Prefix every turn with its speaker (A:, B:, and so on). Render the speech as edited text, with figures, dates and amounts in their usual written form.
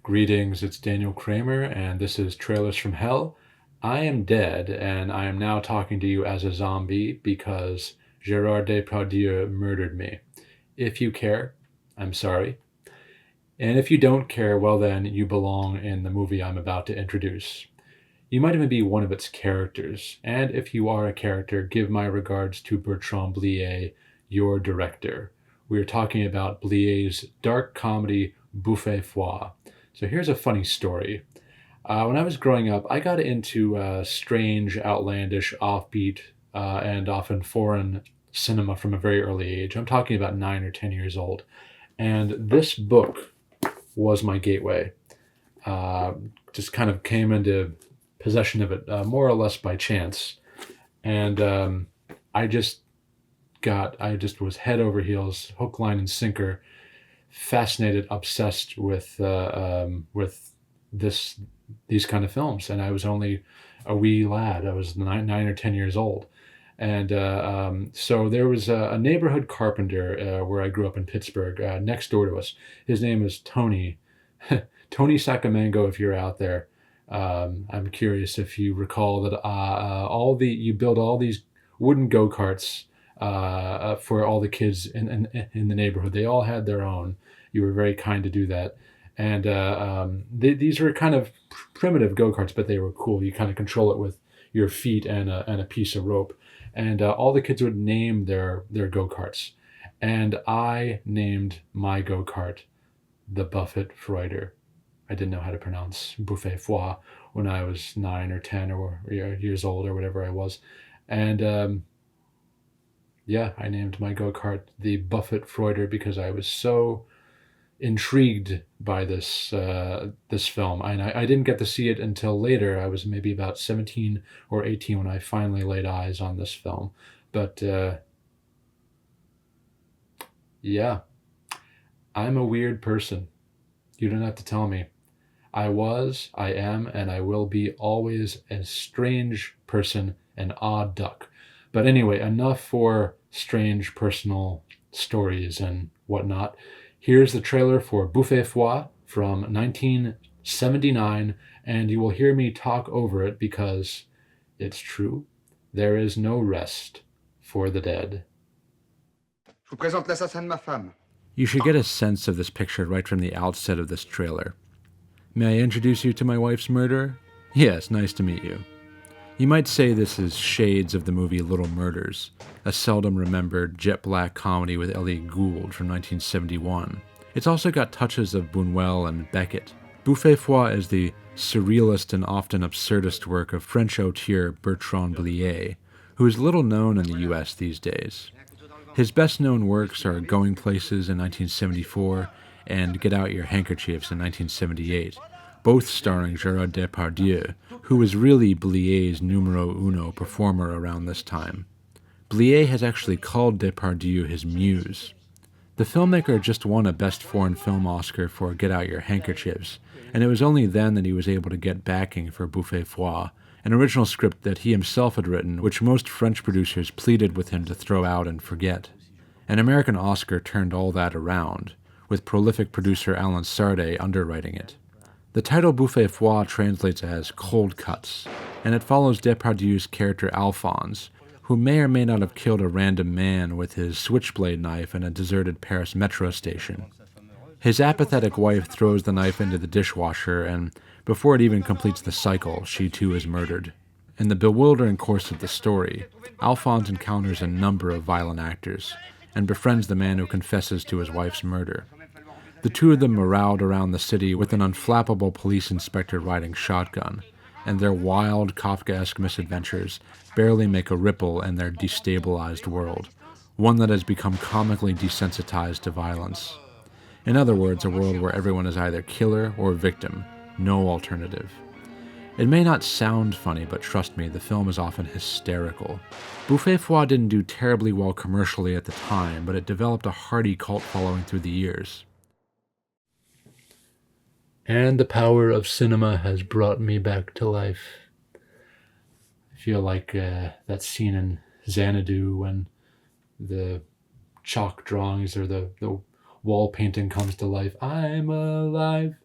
A: Greetings, it's Daniel Kremer, and this is Trailers from Hell. I am dead, and I am now talking to you as a zombie because Gérard Depardieu murdered me. If you care, I'm sorry. And if you don't care, well then, you belong in the movie I'm about to introduce. You might even be one of its characters, and if you are a character, give my regards to Bernard Blier, your director. We are talking about Blier's dark comedy Bouquet. So here's a funny story. When I was growing up, I got into strange, outlandish, offbeat, and often foreign cinema from a very early age. I'm talking about 9 or 10 years old. And this book was my gateway. Just kind of came into possession of it more or less by chance. And I just was head over heels, hook, line, and sinker, fascinated, obsessed with these kind of films. And I was only a wee lad. I was 9 or 10 years old. And so there was a neighborhood carpenter where I grew up in Pittsburgh, next door to us. His name is Tony. Tony Sacramento, if you're out there. I'm curious if you recall that you build all these wooden go-karts for all the kids in the neighborhood. They all had their own. You were very kind to do that. And these were kind of primitive go-karts, but they were cool. You kind of control it with your feet and a piece of rope. And all the kids would name their go-karts. And I named my go-kart the Buffett Freuder. I didn't know how to pronounce Bouffet Foie when I was 9 or 10 or years old or whatever I was. And I named my go-kart the Buffett Freuder because I was so intrigued by this film. And I didn't get to see it until later. I was maybe about 17 or 18 when I finally laid eyes on this film. But I'm a weird person. You don't have to tell me. I was, I am, and I will be always a strange person, an odd duck. But anyway, enough for strange personal stories and whatnot. Here's the trailer for Bouffet Foie from 1979, and you will hear me talk over it because it's true. There is no rest for the dead.
B: Je vous présente l'assassin de ma femme.
A: You should get a sense of this picture right from the outset of this trailer. May I introduce you to my wife's murderer? Yes, nice to meet you. You might say this is shades of the movie Little Murders, a seldom remembered jet black comedy with Elliot Gould from 1971. It's also got touches of Buñuel and Beckett. Bouffet Foie is the surrealist and often absurdist work of French auteur Bernard Blier, who is little known in the US these days. His best-known works are Going Places in 1974 and Get Out Your Handkerchiefs in 1978, both starring Gérard Depardieu, who was really Blier's numero uno performer around this time. Blier has actually called Depardieu his muse. The filmmaker just won a Best Foreign Film Oscar for Get Out Your Handkerchiefs, and it was only then that he was able to get backing for Bouffet Foie, an original script that he himself had written, which most French producers pleaded with him to throw out and forget. An American Oscar turned all that around, with prolific producer Alan Sarde underwriting it. The title Bouffet Foie translates as cold cuts, and it follows Depardieu's character Alphonse, who may or may not have killed a random man with his switchblade knife in a deserted Paris metro station. His apathetic wife throws the knife into the dishwasher, and before it even completes the cycle, she too is murdered. In the bewildering course of the story, Alphonse encounters a number of violent actors, and befriends the man who confesses to his wife's murder. The two of them maraud around the city with an unflappable police inspector riding shotgun, and their wild, Kafkaesque misadventures barely make a ripple in their destabilized world, one that has become comically desensitized to violence. In other words, a world where everyone is either killer or victim, no alternative. It may not sound funny, but trust me, the film is often hysterical. Bouffet Foie didn't do terribly well commercially at the time, but it developed a hearty cult following through the years. And the power of cinema has brought me back to life. I feel like that scene in Xanadu when the chalk drawings or the wall painting comes to life. I'm alive.